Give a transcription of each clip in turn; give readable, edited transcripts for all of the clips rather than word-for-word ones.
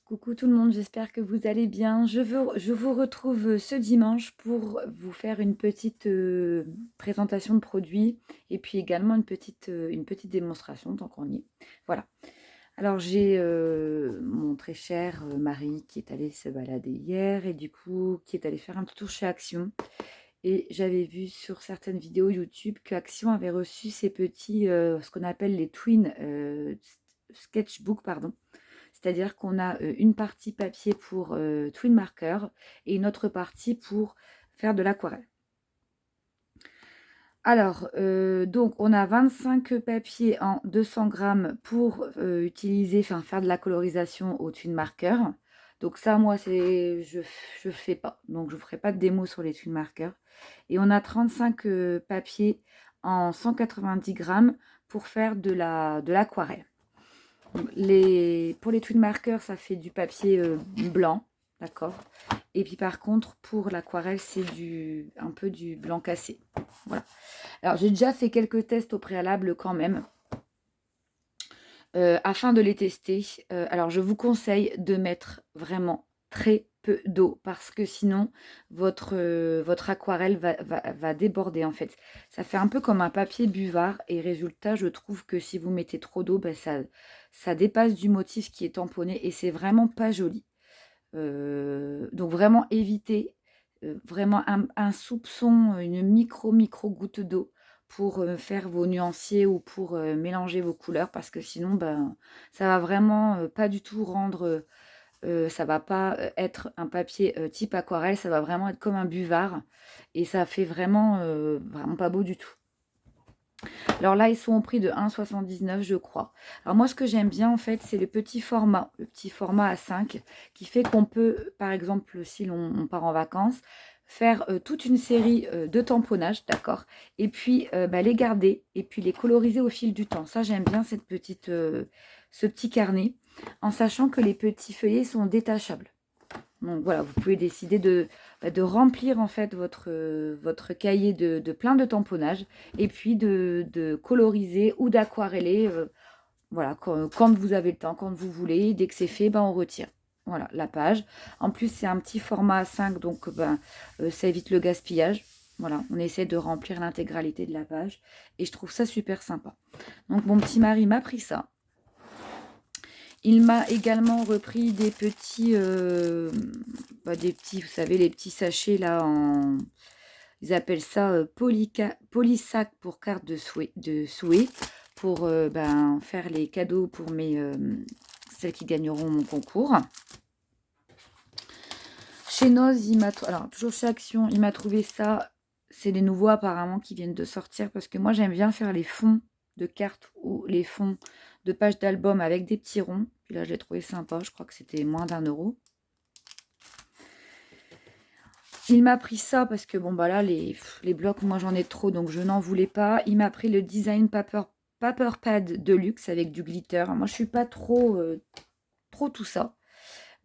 Coucou tout le monde, j'espère que vous allez bien. Je vous retrouve ce dimanche pour vous faire une petite présentation de produits et puis également une petite démonstration tant qu'on y est. Voilà. Alors j'ai mon très cher mari qui est allé se balader hier et du coup qui est allé faire un petit tour chez Action. Et j'avais vu sur certaines vidéos YouTube que Action avait reçu ces petits, ce qu'on appelle les twin sketchbook, pardon. C'est-à-dire qu'on a une partie papier pour twin marker et une autre partie pour faire de l'aquarelle. Alors, donc on a 25 papiers en 200 grammes pour utiliser, enfin faire de la colorisation au twin marker. Donc ça, moi, je fais pas. Donc je ne ferai pas de démo sur les twin markers. Et on a 35 papiers en 190 grammes pour faire de l'aquarelle. Pour les twin markers, ça fait du papier blanc, d'accord. Et puis par contre, pour l'aquarelle, c'est un peu du blanc cassé. Voilà. Alors, j'ai déjà fait quelques tests au préalable quand même, afin de les tester. Alors, je vous conseille de mettre vraiment très peu d'eau parce que sinon, votre aquarelle va déborder en fait. Ça fait un peu comme un papier buvard et résultat, je trouve que si vous mettez trop d'eau, ben, ça dépasse du motif qui est tamponné et c'est vraiment pas joli. Donc vraiment évitez vraiment un soupçon, une micro goutte d'eau pour faire vos nuanciers ou pour mélanger vos couleurs parce que sinon ben, ça va vraiment pas du tout rendre, ça va pas être un papier type aquarelle, ça va vraiment être comme un buvard et ça fait vraiment pas beau du tout. Alors là, ils sont au prix de 1,79 je crois. Alors moi, ce que j'aime bien, en fait, c'est le petit format A5, qui fait qu'on peut, par exemple, si on part en vacances, faire toute une série de tamponnages, d'accord. Et puis, les garder et puis les coloriser au fil du temps. Ça, j'aime bien ce petit carnet, en sachant que les petits feuillets sont détachables. Donc voilà, vous pouvez décider de remplir en fait votre cahier de plein de tamponnages et puis de coloriser ou d'aquareller, voilà, quand vous avez le temps, quand vous voulez. Dès que c'est fait, ben, on retire. Voilà, la page. En plus, c'est un petit format A5, donc ça évite le gaspillage. Voilà, on essaie de remplir l'intégralité de la page et je trouve ça super sympa. Donc mon petit mari m'a pris ça. Il m'a également repris des petits, vous savez, les petits sachets là ils appellent ça polysac pour carte de souhait pour faire les cadeaux pour celles qui gagneront mon concours. Chez Noz, alors toujours chez Action, il m'a trouvé ça. C'est des nouveaux apparemment qui viennent de sortir parce que moi j'aime bien faire les fonds de cartes ou les fonds de pages d'album avec des petits ronds. Puis là, je l'ai trouvé sympa. Je crois que c'était moins d'1 €. Il m'a pris ça parce que, bon, bah là, les blocs, moi, j'en ai trop, donc je n'en voulais pas. Il m'a pris le Design Paper Pad Deluxe avec du glitter. Moi, je suis pas trop tout ça.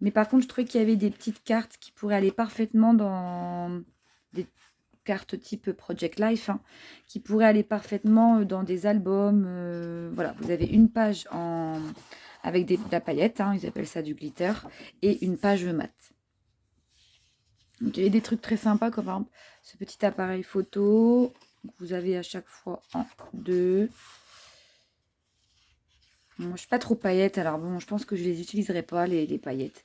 Mais par contre, je trouvais qu'il y avait des petites cartes qui pourraient aller parfaitement dans des cartes type Project Life, hein, qui pourraient aller parfaitement dans des albums. Voilà, vous avez une page avec de la paillette, hein, ils appellent ça du glitter, et une page mat. Donc, il y a des trucs très sympas, comme par exemple ce petit appareil photo. Vous avez à chaque fois un, deux. Moi, je suis pas trop paillettes, alors bon, je pense que je les utiliserai pas, les paillettes.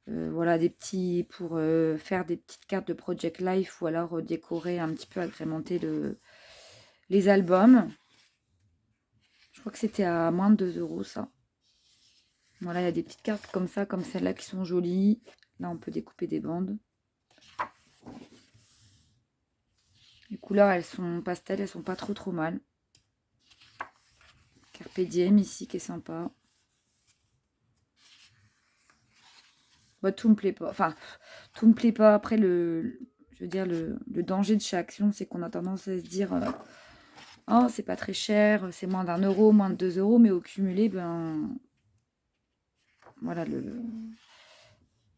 Voilà, des petits pour faire des petites cartes de Project Life ou alors décorer un petit peu, agrémenter les albums. Je crois que c'était à moins de 2 € ça. Voilà, il y a des petites cartes comme ça, comme celle-là qui sont jolies. Là, on peut découper des bandes. Les couleurs, elles sont pastel, elles sont pas trop mal. Carpe diem ici qui est sympa. Bah, tout me plaît pas. Enfin, tout me plaît pas. Après, je veux dire, le danger de chaque action, c'est qu'on a tendance à se dire oh, c'est pas très cher, c'est moins d'1 €, moins de 2 €, mais au cumulé, ben voilà,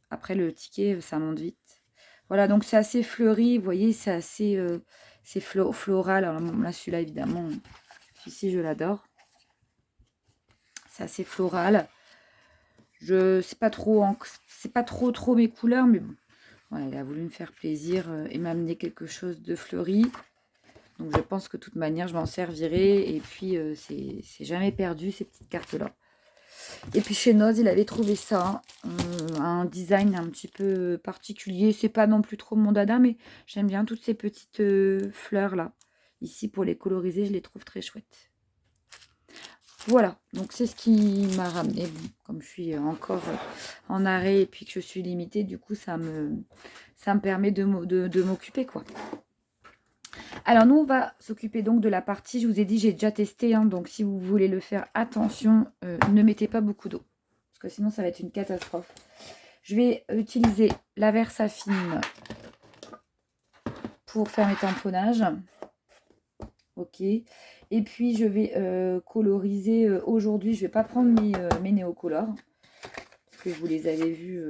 après le ticket, ça monte vite. Voilà, donc c'est assez fleuri, vous voyez, c'est assez c'est floral. Alors là, celui-là, évidemment, celui-ci, je l'adore. C'est assez floral. C'est pas trop, c'est pas trop mes couleurs, mais bon. Ouais, elle a voulu me faire plaisir et m'amener quelque chose de fleuri. Donc je pense que de toute manière, je m'en servirai. Et puis, c'est jamais perdu, ces petites cartes-là. Et puis chez Noz, il avait trouvé ça, un design un petit peu particulier. C'est pas non plus trop mon dada, mais j'aime bien toutes ces petites fleurs là. Ici, pour les coloriser, je les trouve très chouettes. Voilà, donc c'est ce qui m'a ramené. Bon, comme je suis encore en arrêt et puis que je suis limitée, du coup, ça me permet de m'occuper, quoi. Alors, nous, on va s'occuper donc de la partie, je vous ai dit, j'ai déjà testé, hein, donc si vous voulez le faire, attention, ne mettez pas beaucoup d'eau, parce que sinon, ça va être une catastrophe. Je vais utiliser la Versafine pour faire mes tamponnages. Ok. Et puis, je vais coloriser aujourd'hui. Je ne vais pas prendre mes néocolores, parce que vous les avez vus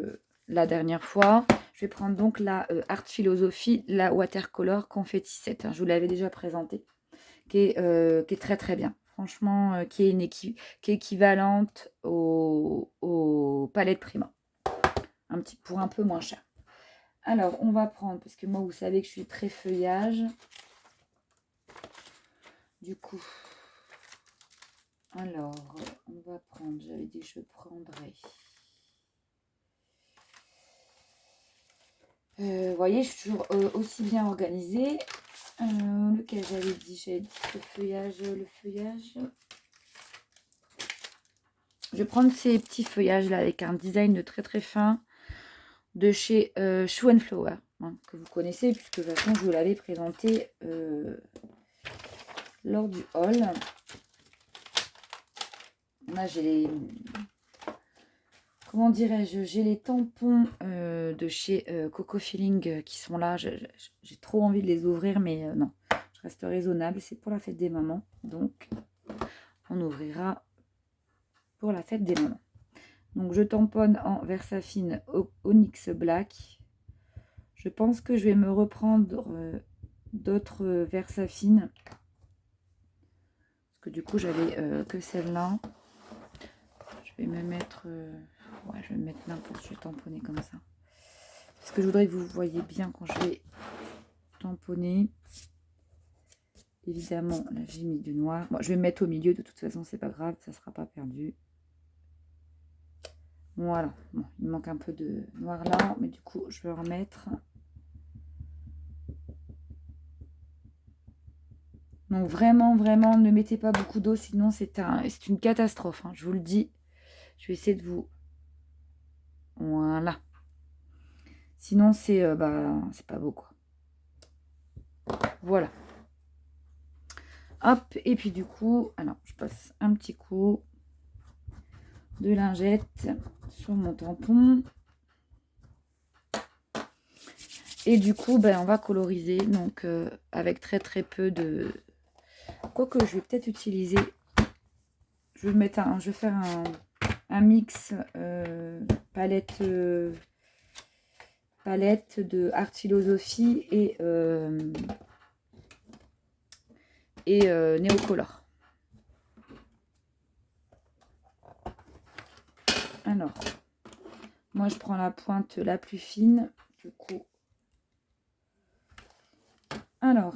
la dernière fois. Je vais prendre donc la Art Philosophie, la Watercolor Confetti 7. Hein, je vous l'avais déjà présenté, qui est très très bien. Franchement, qui est équivalente aux palettes Prima. Pour un peu moins cher. Alors, on va prendre, parce que moi, vous savez que je suis très feuillage. Du coup, alors, on va prendre, j'avais dit que je prendrais. Vous voyez, je suis toujours aussi bien organisée. Lequel j'avais dit le feuillage. Je vais prendre ces petits feuillages là avec un design de très très fin de chez Shoe & Flower, hein, que vous connaissez puisque de toute façon je vous l'avais présenté lors du haul. Là j'ai les, comment dirais-je, j'ai les tampons de chez Coco Feeling qui sont là. J'ai trop envie de les ouvrir, mais non, je reste raisonnable. C'est pour la fête des mamans, donc on ouvrira pour la fête des mamans. Donc je tamponne en Versafine Onyx Black. Je pense que je vais me reprendre d'autres Versafine, parce que du coup j'avais que celle-là. Je vais me mettre ouais, je vais me mettre n'importe, je vais tamponner comme ça, parce que je voudrais que vous voyez bien quand je vais tamponner. Évidemment là j'ai mis du noir. Bon, je vais me mettre au milieu, de toute façon c'est pas grave, ça sera pas perdu. Voilà, bon, il manque un peu de noir là, mais du coup je vais remettre. Donc vraiment, vraiment, ne mettez pas beaucoup d'eau, sinon c'est une catastrophe, hein, je vous le dis. Je vais essayer de vous... Voilà. Sinon, c'est pas beau, quoi. Voilà. Hop, et puis du coup, alors, je passe un petit coup de lingette sur mon tampon. Et du coup, on va coloriser, donc, avec très très peu de... Quoique, je vais peut-être utiliser... Je vais faire un mix palette de Art Philosophie et Néocolor. Alors, moi je prends la pointe la plus fine, du coup. Alors,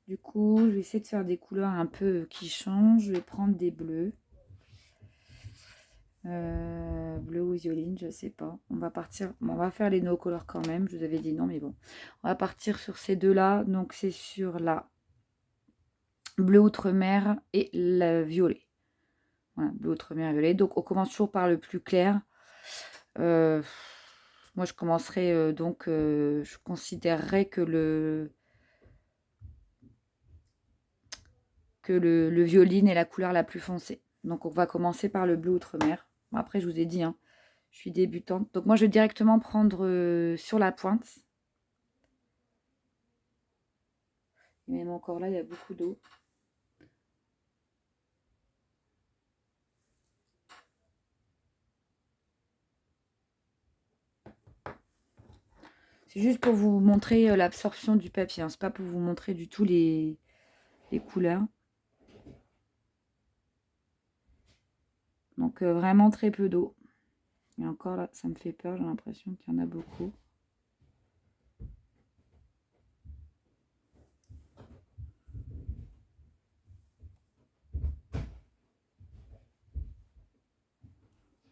du coup, je vais essayer de faire des couleurs un peu qui changent. Je vais prendre des bleus. Bleu ou violine, je sais pas. On va partir, bon, on va faire les no-colors quand même. Je vous avais dit non, mais bon. On va partir sur ces deux-là. Donc, c'est sur la bleu outre-mer et le violet. Voilà, bleu outre-mer et violet. Donc, on commence toujours par le plus clair. Moi, je commencerai donc, je considérerais que le violine est la couleur la plus foncée. Donc, on va commencer par le bleu outre-mer. Bon, après, je vous ai dit, hein, je suis débutante. Donc, moi, je vais directement prendre sur la pointe. Et même encore là, il y a beaucoup d'eau. C'est juste pour vous montrer l'absorption du papier. Hein. C'est pas pour vous montrer du tout les couleurs. Donc vraiment très peu d'eau. Et encore là, ça me fait peur, j'ai l'impression qu'il y en a beaucoup.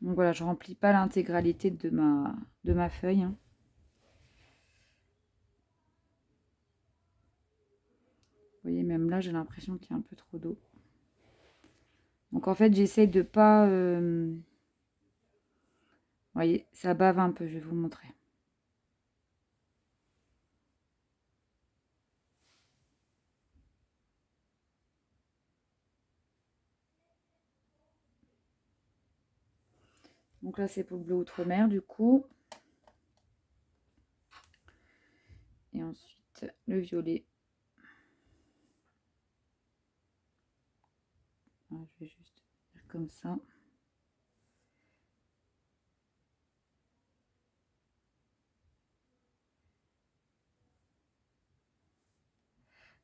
Donc voilà, je remplis pas l'intégralité de ma feuille. Hein. Vous voyez, même là, j'ai l'impression qu'il y a un peu trop d'eau. Donc en fait, j'essaie de pas... Vous voyez, ça bave un peu, je vais vous montrer. Donc là, c'est pour le bleu outre-mer, du coup. Et ensuite, le violet. Alors, je vais juste faire comme ça.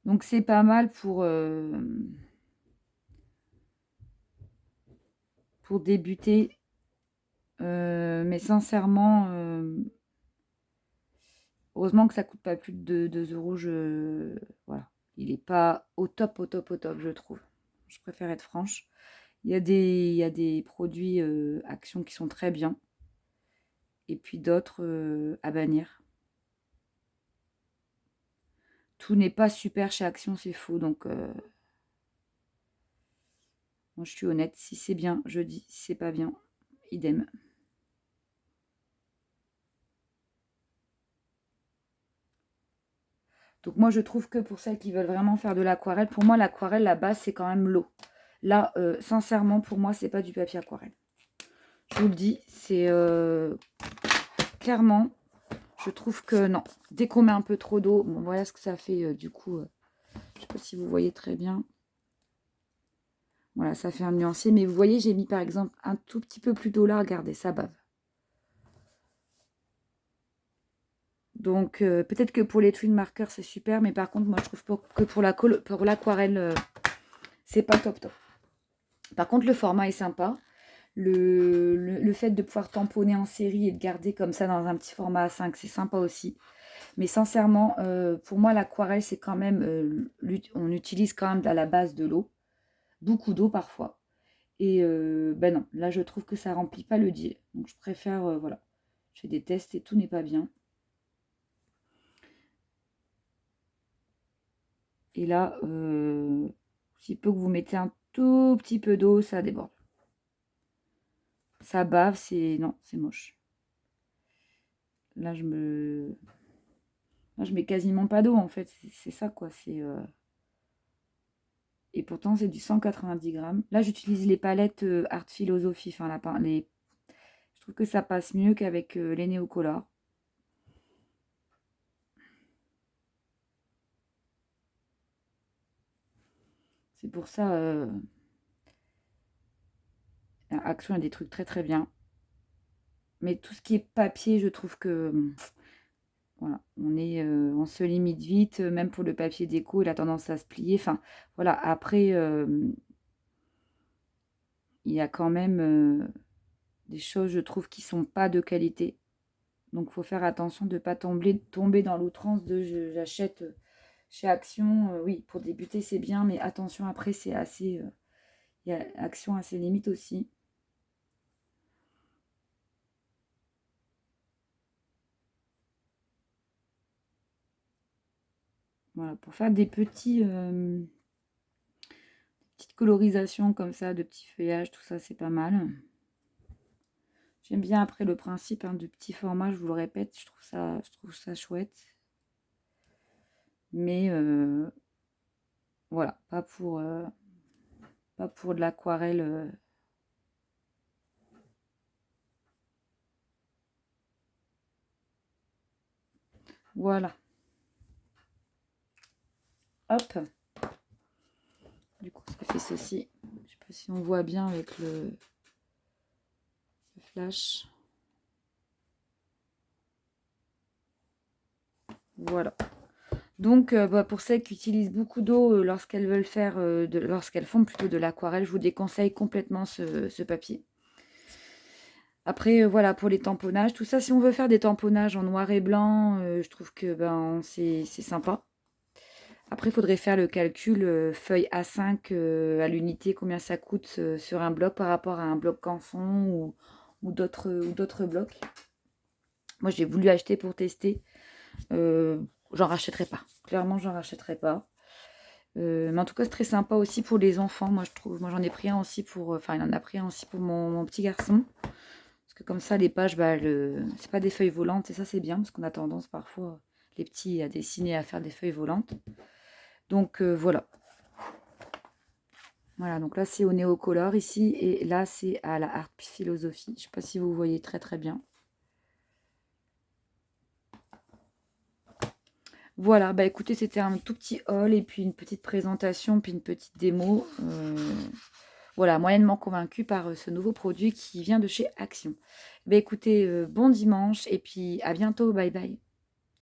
Donc c'est pas mal pour débuter. Mais sincèrement, heureusement que ça coûte pas plus de 2 euros. Voilà. Il n'est pas au top, au top, au top, je trouve. Je préfère être franche. Il y a des produits Action qui sont très bien. Et puis d'autres à bannir. Tout n'est pas super chez Action, c'est faux. Donc, moi, je suis honnête. Si c'est bien, je dis. Si c'est pas bien, idem. Donc moi, je trouve que pour celles qui veulent vraiment faire de l'aquarelle, pour moi, l'aquarelle, la base, c'est quand même l'eau. Là, sincèrement, pour moi, c'est pas du papier aquarelle. Je vous le dis, c'est clairement, je trouve que non. Dès qu'on met un peu trop d'eau, bon, voilà ce que ça fait du coup. Je sais pas si vous voyez très bien. Voilà, ça fait un nuancier. Mais vous voyez, j'ai mis par exemple un tout petit peu plus d'eau là. Regardez, ça bave. Donc, peut-être que pour les twin markers, c'est super. Mais par contre, moi, je trouve que pour l'aquarelle, c'est pas top top. Par contre, le format est sympa. Le fait de pouvoir tamponner en série et de garder comme ça dans un petit format A5, c'est sympa aussi. Mais sincèrement, pour moi, l'aquarelle, c'est quand même... on utilise quand même à la base de l'eau. Beaucoup d'eau parfois. Et ben non, là, je trouve que ça remplit pas le deal. Donc, je préfère... voilà. Je fais des tests et tout n'est pas bien. Et là, si peu que vous mettez un tout petit peu d'eau, ça déborde. Ça bave, c'est... Non, c'est moche. Là, je mets quasiment pas d'eau, en fait. C'est ça, quoi. Et pourtant, c'est du 190 grammes. Là, j'utilise les palettes Art Philosophie. Enfin, je trouve que ça passe mieux qu'avec les Néocolor. C'est pour ça, Action a des trucs très très bien. Mais tout ce qui est papier, je trouve que... Voilà, on se limite vite, même pour le papier déco, il a tendance à se plier. Enfin, voilà, après, il y a quand même des choses, je trouve, qui sont pas de qualité. Donc, il faut faire attention de ne pas tomber dans l'outrance de j'achète chez Action. Oui, pour débuter, c'est bien, mais attention, après, c'est assez... il y a Action à ses limites aussi. Voilà, pour faire des petites colorisations comme ça, de petits feuillages, tout ça, c'est pas mal. J'aime bien après le principe de petit format, je vous le répète, je trouve ça chouette. Mais voilà, pas pour de l'aquarelle. Voilà. Hop. Du coup, ça fait ceci. Je sais pas si on voit bien avec le flash. Voilà. Donc, pour celles qui utilisent beaucoup d'eau lorsqu'elles font plutôt de l'aquarelle, je vous déconseille complètement ce papier. Après, voilà, pour les tamponnages, tout ça, si on veut faire des tamponnages en noir et blanc, je trouve que ben, c'est sympa. Après, il faudrait faire le calcul feuille A5 à l'unité, combien ça coûte sur un bloc par rapport à un bloc canson ou d'autres blocs. Moi, j'ai voulu acheter pour tester. J'en rachèterai pas. Clairement, j'en rachèterai pas. Mais en tout cas, c'est très sympa aussi pour les enfants. Moi, je trouve. Moi, j'en ai pris un aussi pour. Enfin, il en a pris un aussi pour mon petit garçon. Parce que comme ça, les pages, bah, c'est pas des feuilles volantes. Et ça, c'est bien. Parce qu'on a tendance parfois, les petits, à dessiner, à faire des feuilles volantes. Donc, voilà. Voilà, donc là, c'est au Néocolor ici. Et là, c'est à la Art Philosophie. Je sais pas si vous voyez très très bien. Voilà, bah écoutez, c'était un tout petit haul et puis une petite présentation, puis une petite démo. Voilà, moyennement convaincue par ce nouveau produit qui vient de chez Action. Bah écoutez, bon dimanche et puis à bientôt, bye bye.